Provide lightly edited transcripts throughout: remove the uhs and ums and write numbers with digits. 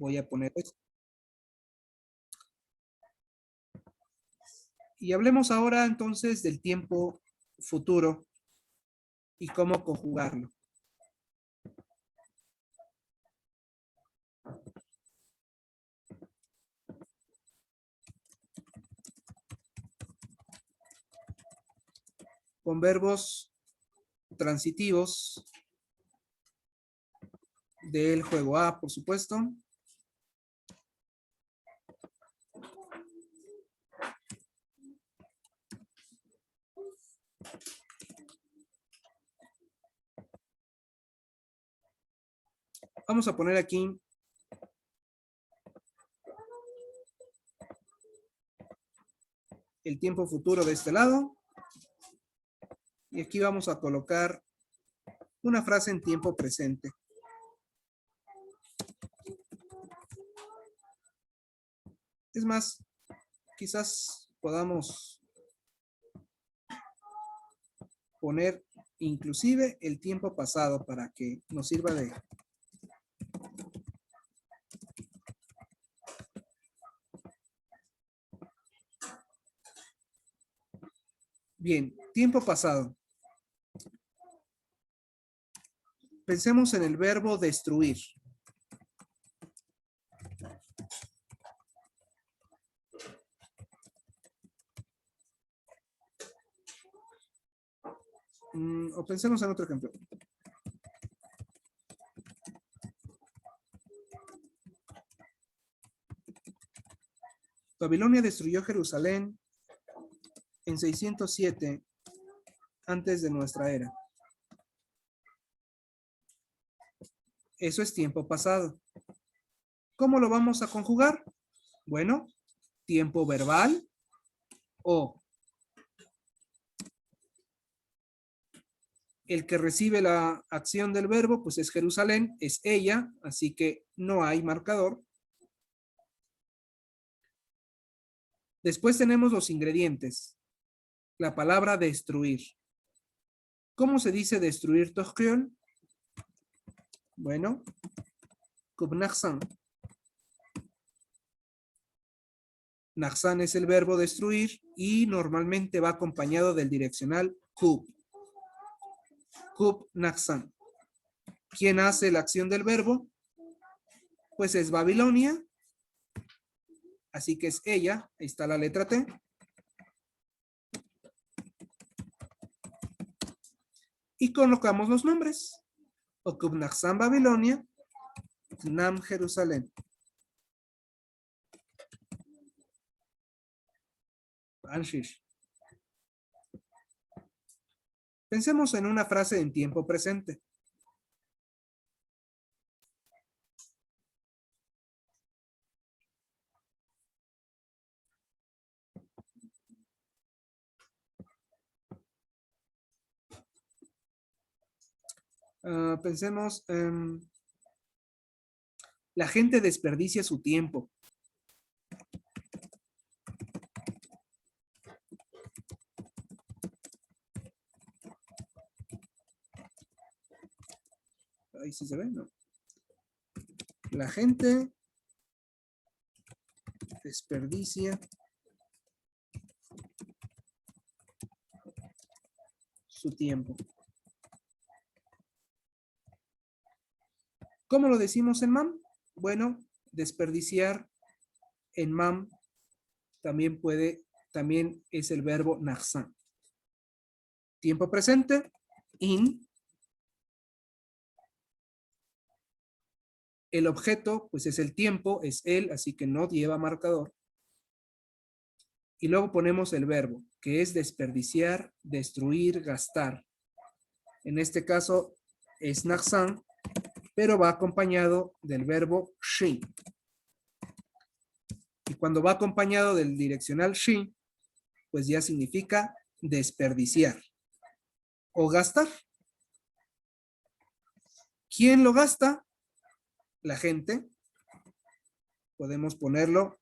Voy a poner esto. Y hablemos ahora entonces del tiempo futuro y cómo conjugarlo. Con verbos transitivos del juego A, por supuesto. Vamos a poner aquí el tiempo futuro de este lado. Y aquí vamos a colocar una frase en tiempo presente. Es más, quizás podamos poner inclusive el tiempo pasado para que nos sirva de... Bien, tiempo pasado. Pensemos en el verbo destruir. O pensemos en otro ejemplo. Babilonia destruyó Jerusalén en 607 antes de nuestra era. Eso es tiempo pasado. ¿Cómo lo vamos a conjugar? Bueno, tiempo verbal o el que recibe la acción del verbo, pues es Jerusalén, es ella, así que no hay marcador. Después tenemos los ingredientes. La palabra destruir. ¿Cómo se dice destruir Tojriol? Bueno, Kubnaxan. Naxan es el verbo destruir y normalmente va acompañado del direccional Kub. Kub Naxan. ¿Quién hace la acción del verbo? Pues es Babilonia. Así que es ella. Ahí está la letra T. Y colocamos los nombres. Okub Naxan Babilonia. Nam Jerusalén. Anshish. Pensemos en una frase en tiempo presente. Pensemos en... La gente desperdicia su tiempo. Ahí sí se ve, ¿no? La gente desperdicia su tiempo. ¿Cómo lo decimos en MAM? Bueno, desperdiciar en MAM también es el verbo naxan. Tiempo presente, in. El objeto, pues es el tiempo, es él, así que no lleva marcador. Y luego ponemos el verbo, que es desperdiciar, destruir, gastar. En este caso es naxan, pero va acompañado del verbo shi. Y cuando va acompañado del direccional shi, pues ya significa desperdiciar o gastar. ¿Quién lo gasta? La gente. Podemos ponerlo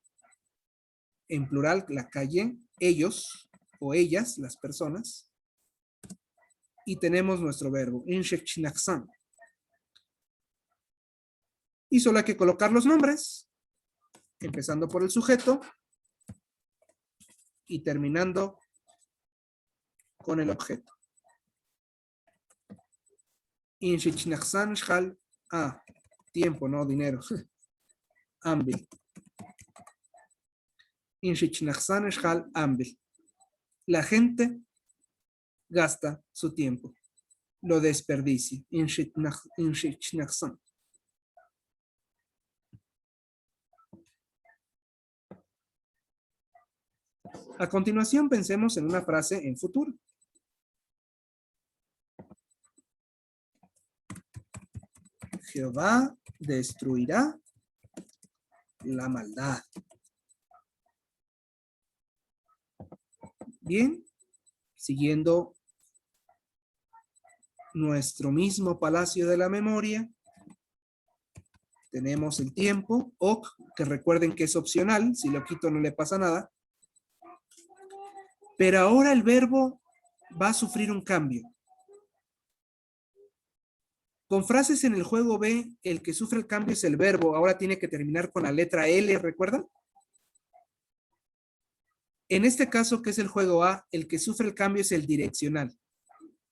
en plural, la calle, ellos o ellas, las personas. Y tenemos nuestro verbo, inshekchinaksan. Y solo hay que colocar los nombres, empezando por el sujeto y terminando con el objeto. Tiempo, no dinero. Ambil. La gente gasta su tiempo, lo desperdicia. A continuación, pensemos en una frase en futuro. Jehová destruirá la maldad. Bien, siguiendo nuestro mismo palacio de la memoria, tenemos el tiempo, ok, que recuerden que es opcional, si lo quito no le pasa nada. Pero ahora el verbo va a sufrir un cambio. Con frases en el juego B, el que sufre el cambio es el verbo. Ahora tiene que terminar con la letra L, ¿recuerdan? En este caso, que es el juego A, el que sufre el cambio es el direccional.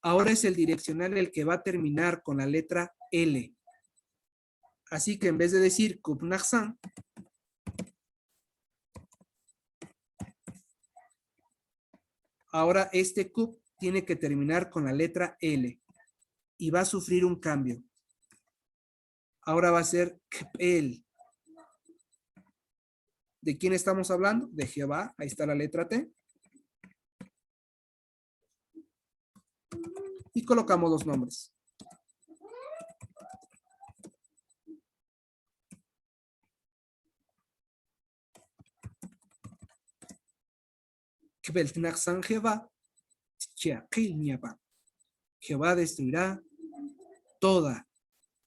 Ahora es el direccional el que va a terminar con la letra L. Así que en vez de decir Kupnaksan, ahora este Kup tiene que terminar con la letra L. Y va a sufrir un cambio. Ahora va a ser Kpel. ¿De quién estamos hablando? De Jehová. Ahí está la letra T. Y colocamos los nombres. Kbeltnaksan Jehová. Jehová destruirá toda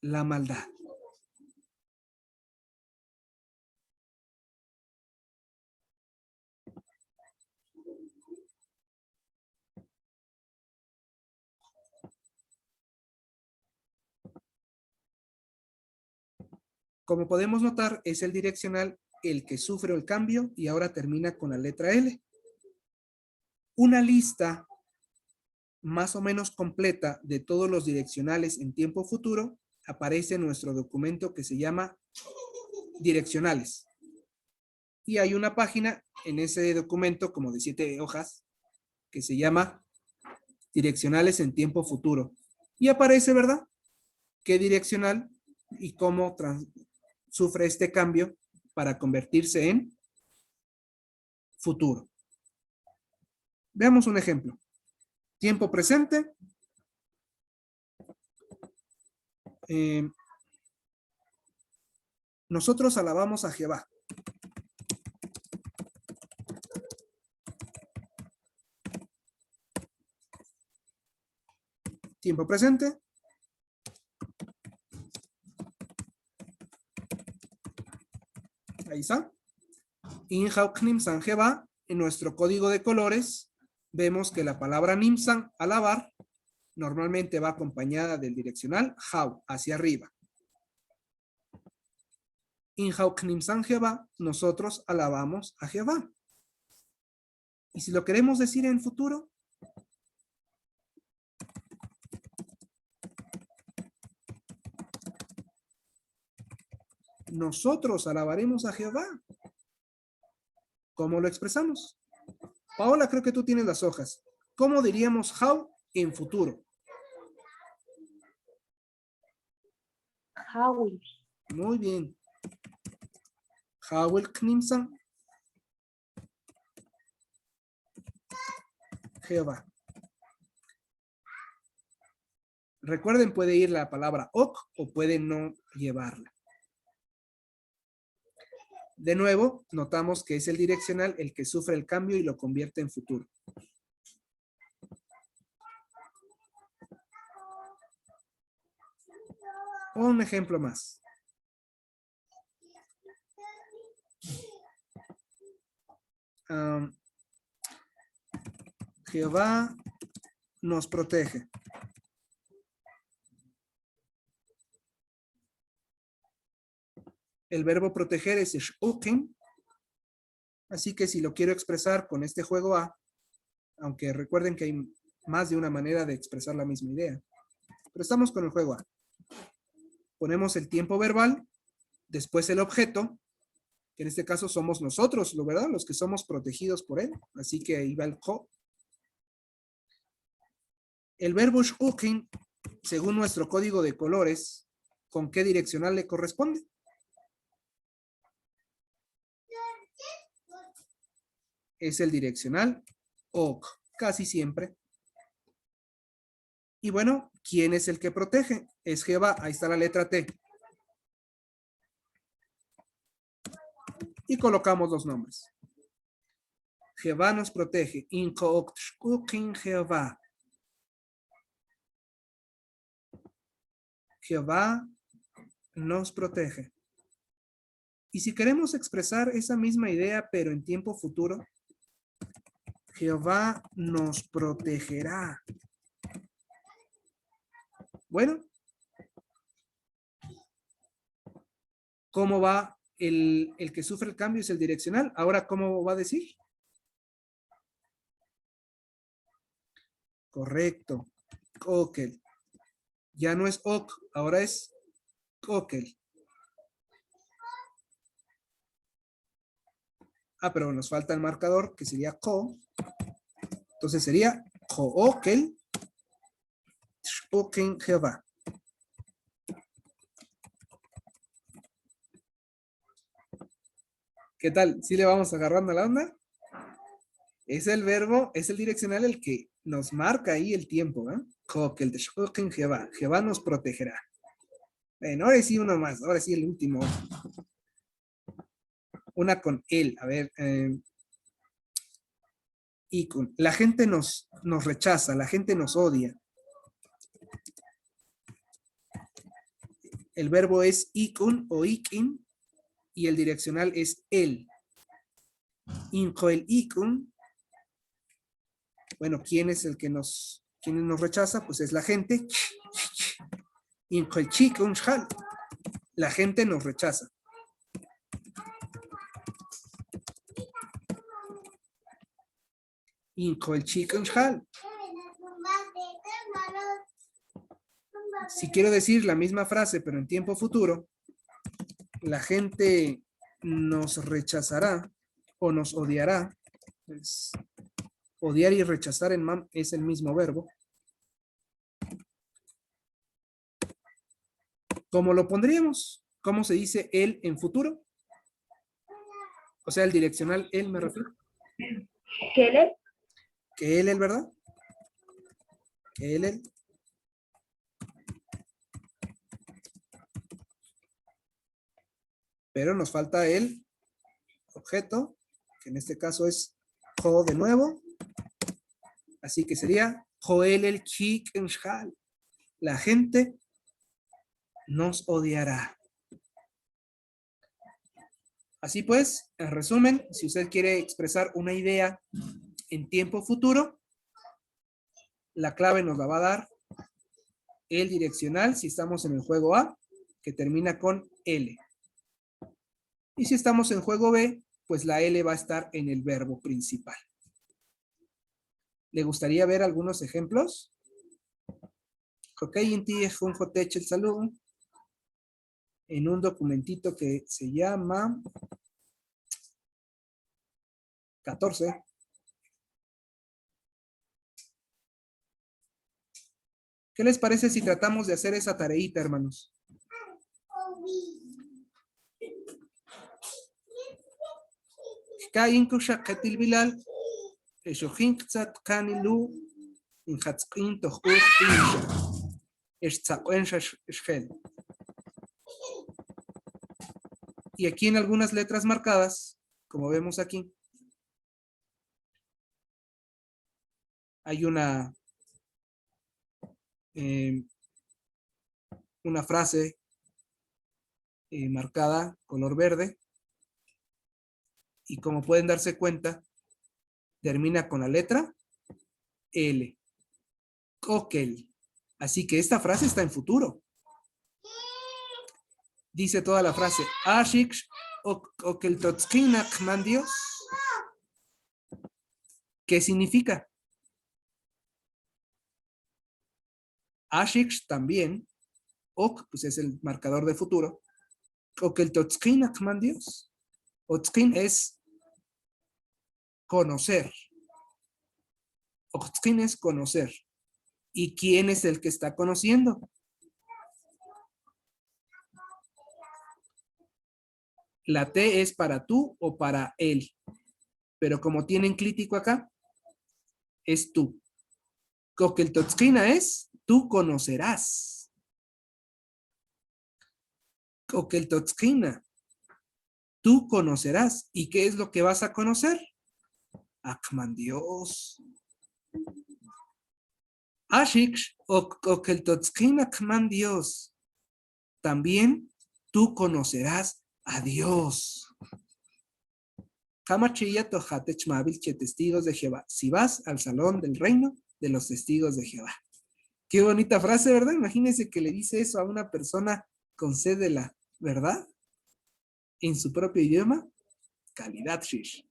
la maldad. Como podemos notar, es el direccional el que sufre el cambio y ahora termina con la letra L. Una lista más o menos completa de todos los direccionales en tiempo futuro aparece en nuestro documento que se llama direccionales. Y hay una página en ese documento como de 7 hojas que se llama direccionales en tiempo futuro. Y aparece, ¿verdad?, qué direccional y cómo sufre este cambio para convertirse en futuro. Veamos un ejemplo. Tiempo presente. Nosotros alabamos a Jehová. Tiempo presente. Ahí está. Inhauknimsan Jehová. En nuestro código de colores vemos que la palabra Nimsan, alabar, normalmente va acompañada del direccional Jau, hacia arriba. Inhauknimsan Jehová, nosotros alabamos a Jehová. Y si lo queremos decir en futuro, nosotros alabaremos a Jehová. ¿Cómo lo expresamos? Paola, creo que tú tienes las hojas. ¿Cómo diríamos how en futuro? How. Muy bien. How el Knimsan. Jehová. Recuerden, puede ir la palabra ok o puede no llevarla. De nuevo, notamos que es el direccional el que sufre el cambio y lo convierte en futuro. Un ejemplo más. Jehová nos protege. El verbo proteger es sh'ukin. Así que si lo quiero expresar con este juego A, aunque recuerden que hay más de una manera de expresar la misma idea. Pero estamos con el juego A. Ponemos el tiempo verbal, después el objeto, que en este caso somos nosotros, ¿lo verdad? Los que somos protegidos por él. Así que ahí va el ko. El verbo sh'ukin, según nuestro código de colores, ¿con qué direccional le corresponde? Es el direccional ok, casi siempre. Y bueno, ¿quién es el que protege? Es Jehová, ahí está la letra T. Y colocamos los nombres. Jehová nos protege. Inkookshkukin Jehová. Jehová nos protege. Y si queremos expresar esa misma idea, pero en tiempo futuro, Jehová nos protegerá. Bueno, ¿cómo va el que sufre el cambio? Es el direccional. Ahora, ¿cómo va a decir? Correcto. Kokel. Ya no es ok, ahora es kokel. Ah, pero nos falta el marcador, que sería ko. Entonces sería kookel sh'ukin Jehová. ¿Qué tal? ¿Sí le vamos agarrando la onda? Es el verbo, es el direccional el que nos marca ahí el tiempo, ¿eh? Kookel de sh'ukin Jehová. Jehová nos protegerá. Bueno, ahora sí uno más, ahora sí el último. Una con él, a ver. Ikun. La gente nos rechaza, la gente nos odia. El verbo es ikun o ikin y el direccional es el. Inko el ikun. Bueno, ¿quién es el que nos rechaza? Pues es la gente. Inko el chikun shal. La gente nos rechaza. Inko el chikun shal. Si quiero decir la misma frase, pero en tiempo futuro, la gente nos rechazará o nos odiará. Pues, odiar y rechazar en mam es el mismo verbo. ¿Cómo lo pondríamos? ¿Cómo se dice él en futuro? O sea, el direccional él me refiero. ¿Qué le? Que él, ¿verdad? Que él. Pero nos falta el objeto, que en este caso es jo de nuevo. Así que sería joel el chikenshal. La gente nos odiará. Así pues, en resumen, si usted quiere expresar una idea en tiempo futuro, la clave nos la va a dar el direccional si estamos en el juego A, que termina con L. Y si estamos en juego B, pues la L va a estar en el verbo principal. ¿Le gustaría ver algunos ejemplos? Ok, Inti es un jotech el saludo. En un documentito que se llama 14. ¿Qué les parece si tratamos de hacer esa tareita, hermanos? Y aquí en algunas letras marcadas, como vemos aquí, hay una frase marcada color verde, y como pueden darse cuenta, termina con la letra L. Kokel. Así que esta frase está en futuro. Dice toda la frase, Ashik o que el Totskinak man Dios. ¿Qué significa? Ashik también, ok, pues es el marcador de futuro, o que el Totskinak man Dios. Otskin es conocer. Otskin es conocer. ¿Y quién es el que está conociendo? La T es para tú o para él. Pero como tienen clítico acá, es tú. Coquel Totskina es tú conocerás. Coquel Totskina, tú conocerás. ¿Y qué es lo que vas a conocer? Akman Dios. Ashik o Coquel Totskina Akman Dios. También tú conocerás a Dios. Testigos de Jehová. Si vas al salón del reino de los testigos de Jehová. Qué bonita frase, ¿verdad? Imagínense que le dice eso a una persona con sed de la verdad en su propio idioma. Calidad shish.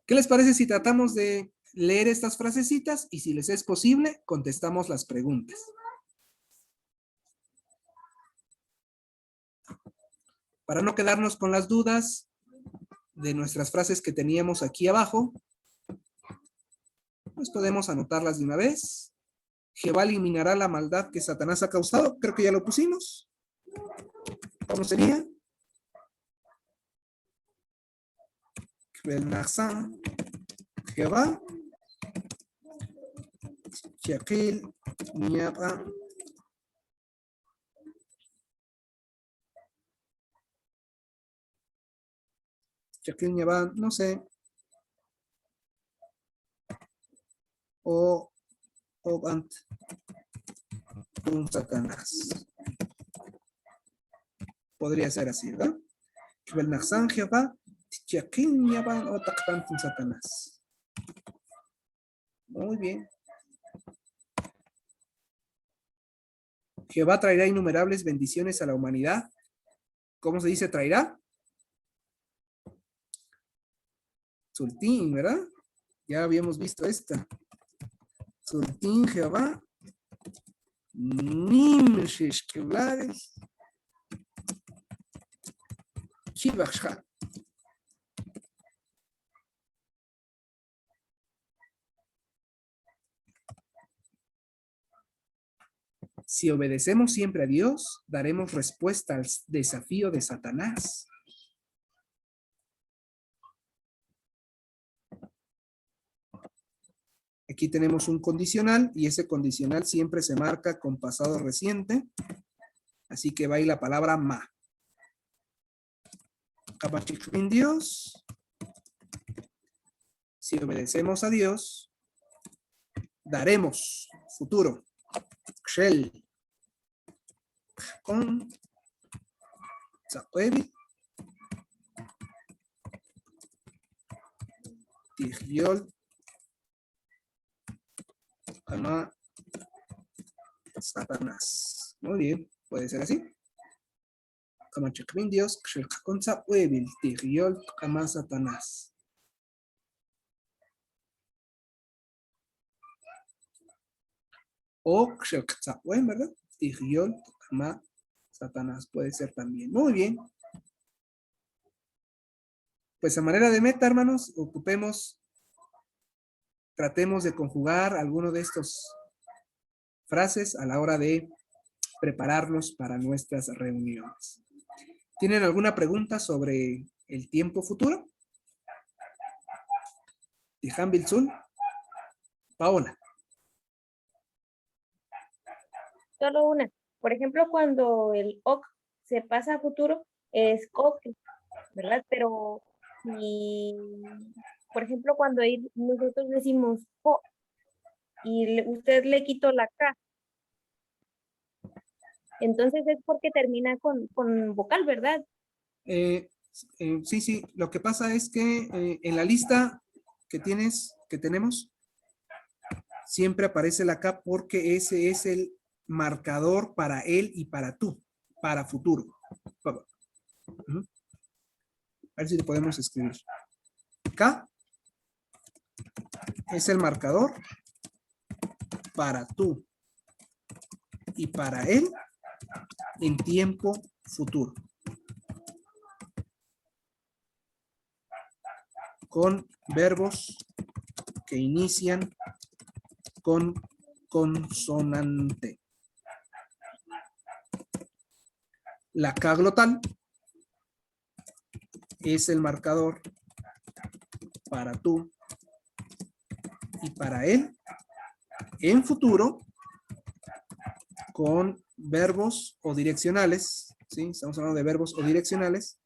¿Qué les parece si tratamos de leer estas frasecitas y si les es posible, contestamos las preguntas? Para no quedarnos con las dudas de nuestras frases que teníamos aquí abajo, pues podemos anotarlas de una vez. Jehová eliminará la maldad que Satanás ha causado. Creo que ya lo pusimos. ¿Cómo sería? Jehová. Shakil, Niapa. Shakil, Niapa, no sé. O ant un Satanás. Podría ser así, ¿verdad? Jehová, Shakil, Niapa, o takpant un Satanás. Muy bien. Jehová traerá innumerables bendiciones a la humanidad. ¿Cómo se dice traerá? Sultín, ¿verdad? Ya habíamos visto esta. Sultín Jehová. Nimshish Kevlares. Shibachha. Si obedecemos siempre a Dios, daremos respuesta al desafío de Satanás. Aquí tenemos un condicional y ese condicional siempre se marca con pasado reciente. Así que va ahí la palabra ma. En Dios. Si obedecemos a Dios, daremos futuro. Shell. Con Zaquevi. Tigiol. Ama Satanás. Muy bien, puede ser así. Como Chekvin Dios, con Zaquevi. Tigiol. Ama Satanás. O Kshelkzawen, ¿verdad? Tigiol, Ama Satanás. Puede ser también. Muy bien. Pues a manera de meta, hermanos, tratemos de conjugar alguno de estos frases a la hora de prepararnos para nuestras reuniones. ¿Tienen alguna pregunta sobre el tiempo futuro? Dijan Bilzul. Paola. Solo una. Por ejemplo, cuando el ok se pasa a futuro, es ok, ¿verdad? Pero si, por ejemplo, cuando nosotros decimos o y usted le quitó la K, entonces es porque termina con vocal, ¿verdad? Sí, lo que pasa es que en la lista que tenemos, siempre aparece la K porque ese es el marcador para él y para tú, para futuro. Ujú. A ver si le podemos escribir. K es el marcador para tú y para él en tiempo futuro. Con verbos que inician con consonante. La K glotal es el marcador para tú y para él en futuro con verbos o direccionales, ¿sí? Estamos hablando de verbos o direccionales.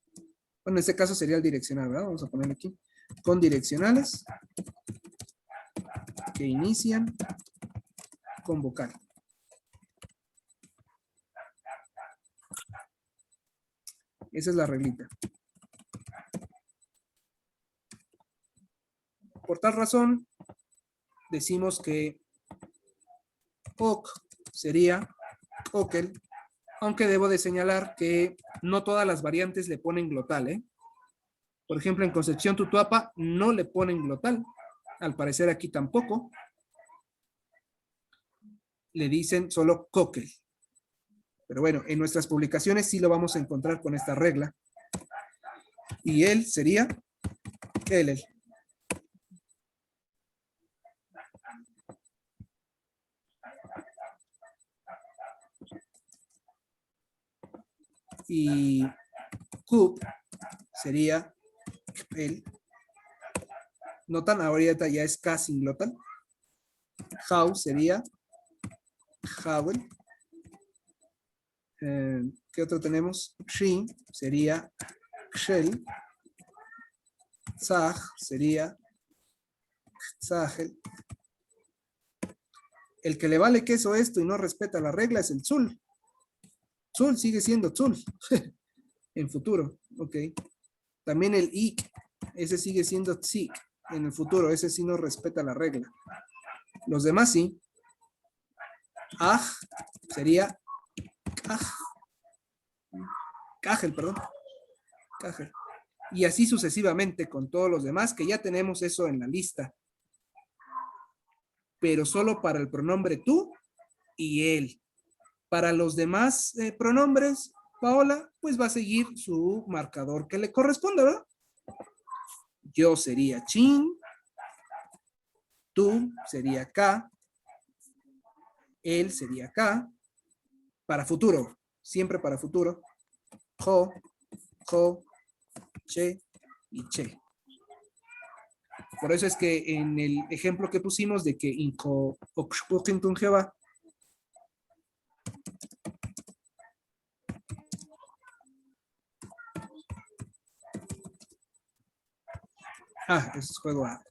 Bueno, en este caso sería el direccional, ¿verdad? Vamos a ponerle aquí. Con direccionales que inician con vocal. Esa es la reglita. Por tal razón, decimos que ok sería okel, aunque debo de señalar que no todas las variantes le ponen glotal, ¿eh? Por ejemplo, en Concepción Tutuapa no le ponen glotal. Al parecer aquí tampoco. Le dicen solo cokel. Pero bueno, en nuestras publicaciones sí lo vamos a encontrar con esta regla. Y él sería él. Y Coop sería él. Notan, ahorita ya es K sin glotal. How sería Howell. ¿Qué otro tenemos? She sería Shell. Zag sería Zagel. El que le vale queso esto y no respeta la regla es el Zul. Zul sigue siendo Zul. En futuro, ok. También el ik, ese sigue siendo tzik en el futuro, ese sí no respeta la regla. Los demás sí. Aj sería kaj. Kajel, perdón. Kajel. Y así sucesivamente con todos los demás, que ya tenemos eso en la lista. Pero solo para el pronombre tú y él. Para los demás pronombres, Paola, pues va a seguir su marcador que le corresponda, ¿verdad? Yo sería chin, tú sería K, él sería K, para futuro, siempre para futuro, jo, che y che. Por eso es que en el ejemplo que pusimos de que inco Jeva, es juego A.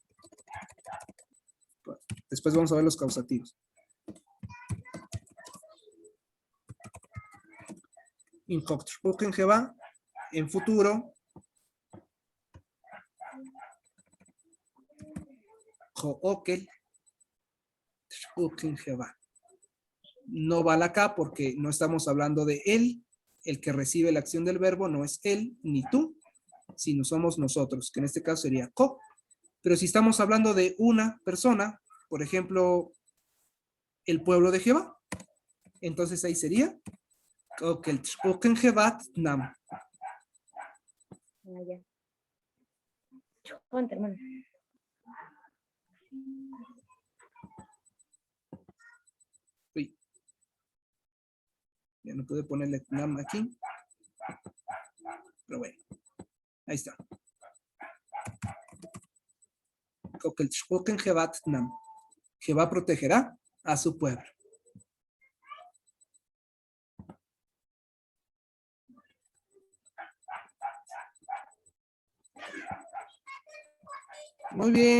Después vamos a ver los causativos. Jeva, en futuro, Jookel, Jeva. No va la K porque no estamos hablando de él. El que recibe la acción del verbo no es él ni tú, sino somos nosotros, que en este caso sería ko. Pero si estamos hablando de una persona, por ejemplo, el pueblo de Jehová, entonces ahí sería nam. Ponte, hermano. Uy. Ya no pude ponerle nam aquí. Pero bueno, ahí está. Nam. Jehová protegerá a su pueblo. Muy bien.